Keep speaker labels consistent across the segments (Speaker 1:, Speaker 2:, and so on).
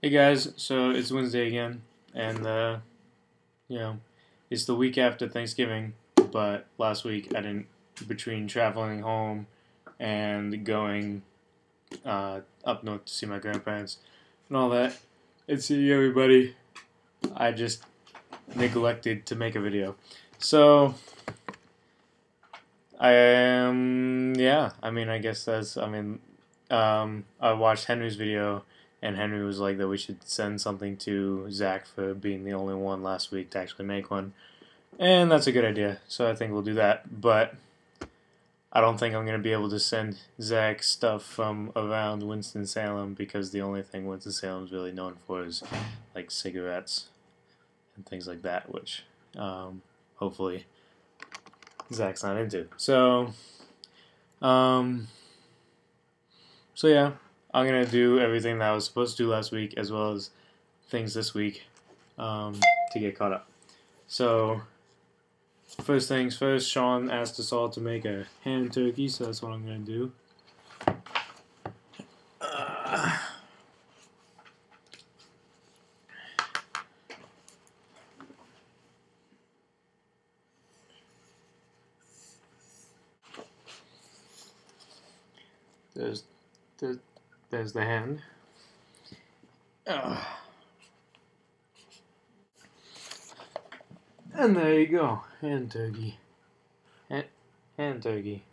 Speaker 1: Hey guys, so it's Wednesday again, and you know, it's the week after Thanksgiving, but last week I didn't, between traveling home and going up north to see my grandparents and all that, and seeing everybody, I just neglected to make a video. So, I guess I watched Henry's video, and Henry was like that we should send something to Zach for being the only one last week to actually make one. And that's a good idea, so I think we'll do that. But I don't think I'm going to be able to send Zach stuff from around Winston-Salem because the only thing Winston-Salem's really known for is like cigarettes and things like that, which hopefully Zach's not into. Um, so yeah, I'm gonna do everything that I was supposed to do last week as well as things this week to get caught up. So first things first, Sean asked us all to make a ham turkey, so that's what I'm gonna do. There's, there's, there's the hand. And there you go, hand turkey. Hand turkey.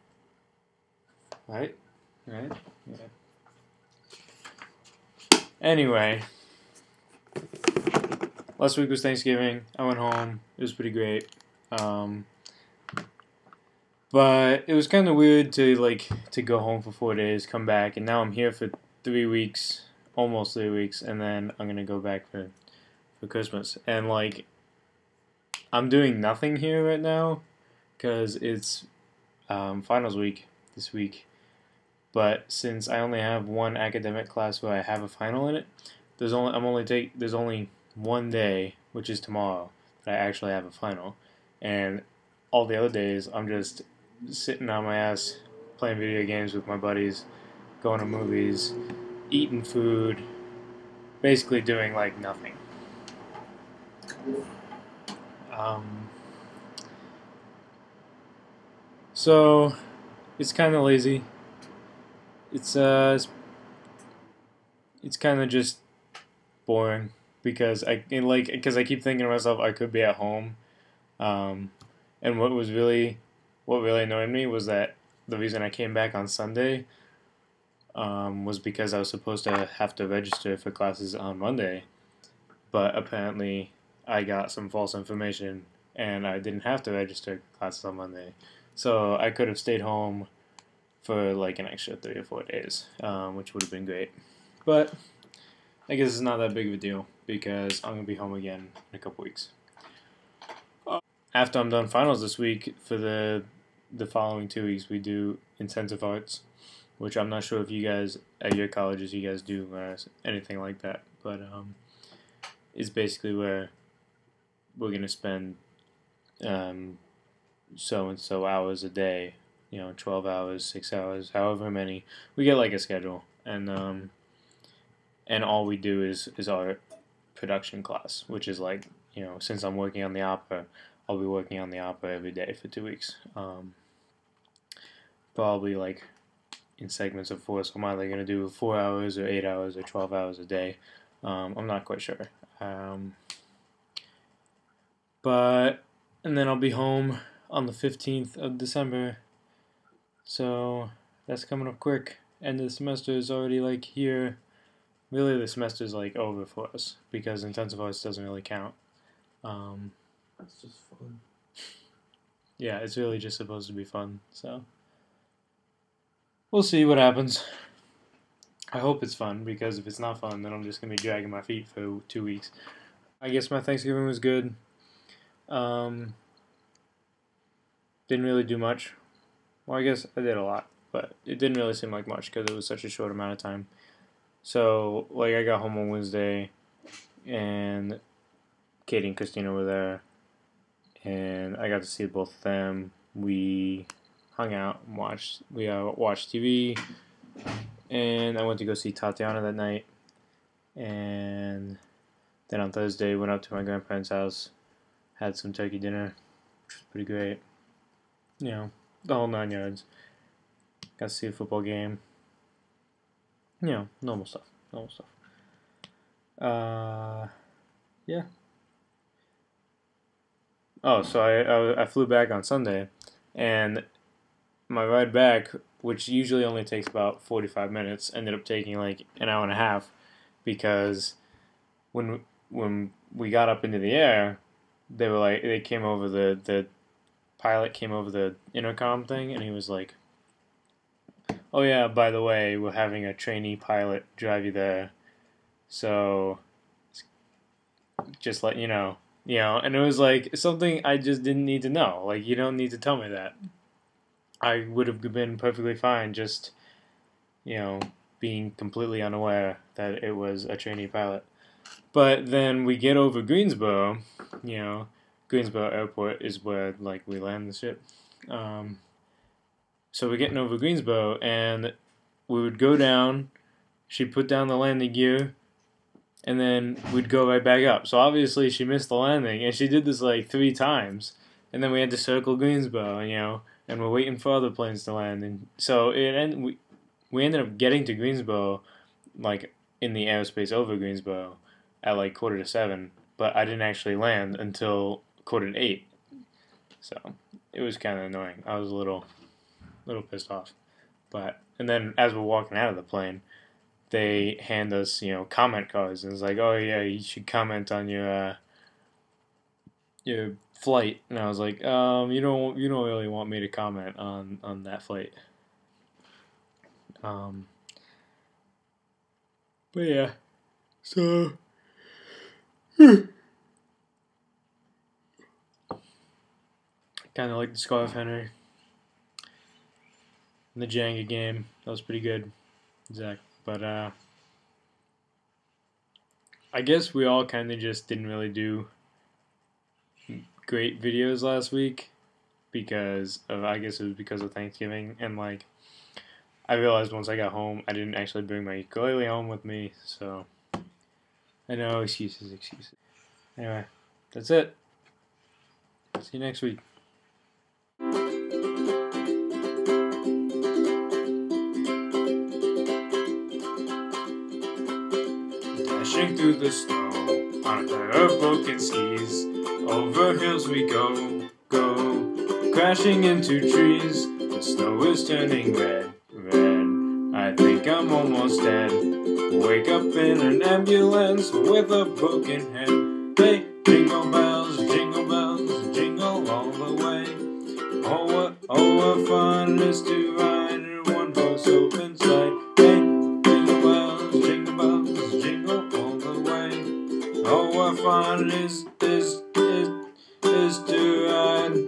Speaker 1: Right? Right? Yeah. Anyway, last week was Thanksgiving. I went home. It was pretty great. But it was kind of weird to go home for 4 days, come back, and now I'm here for 3 weeks, almost 3 weeks, and then I'm gonna go back for Christmas. And I'm doing nothing here right now because it's finals week this week. But since I only have one academic class where I have a final in it, there's only one day, which is tomorrow, that I actually have a final, and all the other days I'm just sitting on my ass playing video games with my buddies, going to movies, eating food, basically doing like nothing. Um, so it's kind of lazy. It's uh, it's kind of just boring because I keep thinking to myself I could be at home. Um, and what really annoyed me was that the reason I came back on Sunday was because I was supposed to have to register for classes on Monday, but apparently I got some false information and I didn't have to register classes on Monday. So I could have stayed home for like an extra 3 or 4 days, which would have been great. But I guess it's not that big of a deal because I'm going to be home again in a couple weeks. After I'm done finals this week, for the following 2 weeks, we do intensive arts, which I'm not sure if you guys at your colleges you guys do anything like that, but it's basically where we're gonna spend so and so hours a day, 12 hours, 6 hours, however many. We get like a schedule, and all we do is our production class, which is like, since I'm working on the opera, I'll be working on the opera every day for 2 weeks. Probably like in segments of four, so I'm either going to do 4 hours or 8 hours or 12 hours a day. I'm not quite sure. But, and then I'll be home on the 15th of December. So that's coming up quick. End of the semester is already like here. Really, the semester's like over for us because intensive arts doesn't really count.
Speaker 2: That's just fun.
Speaker 1: Yeah, it's really just supposed to be fun. So we'll see what happens. I hope it's fun because if it's not fun, then I'm just gonna be dragging my feet for 2 weeks. I guess my Thanksgiving was good. Didn't really do much. Well, I guess I did a lot, but it didn't really seem like much because it was such a short amount of time. So, I got home on Wednesday, and Katie and Christina were there, and I got to see both of them. We hung out and watched TV, and I went to go see Tatiana that night. And then on Thursday, went up to my grandparents' house, had some turkey dinner, which was pretty great. You know, the whole 9 yards. Got to see a football game. You know, normal stuff. Normal stuff. Yeah. Oh, so I flew back on Sunday, and my ride back, which usually only takes about 45 minutes, ended up taking like an hour and a half, because when we got up into the air, they came over the pilot came over the intercom thing, and he was like, "Oh yeah, by the way, we're having a trainee pilot drive you there, so just let you know." And it was like something I just didn't need to know. Like, you don't need to tell me that. I would have been perfectly fine just, being completely unaware that it was a trainee pilot. But then we get over Greensboro, Greensboro Airport is where, like, we land the ship. So we're getting over Greensboro, and we would go down, she'd put down the landing gear, and then we'd go right back up. So obviously she missed the landing, and she did this like 3 times. And then we had to circle Greensboro, and we're waiting for other planes to land. And so we ended up getting to Greensboro, like in the airspace over Greensboro, at like 6:45. But I didn't actually land until 7:45. So it was kind of annoying. I was a little pissed off. And then as we're walking out of the plane, they hand us, comment cards, and it's like, "Oh yeah, you should comment on your flight." And I was like, you don't really want me to comment on that flight. But yeah, so kind of like the Scarf Henry and the Jenga game. That was pretty good, Zach. But I guess we all kind of just didn't really do great videos last week because of Thanksgiving, and like I realized once I got home I didn't actually bring my ukulele home with me, so I know, excuses. Anyway, that's it. See you next week. Dashing through the snow on a pair of broken skis, over hills we go, crashing into trees. The snow is turning red. I think I'm almost dead. Wake up in an ambulance with a broken head. Hey, jingle bells, jingle all the way. Oh, what fun it is to ride in one horse open sleigh. Hey, jingle bells, jingle all the way. Oh, what fun it is to ride.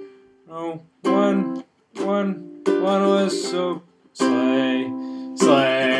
Speaker 1: Oh, one horse open sleigh.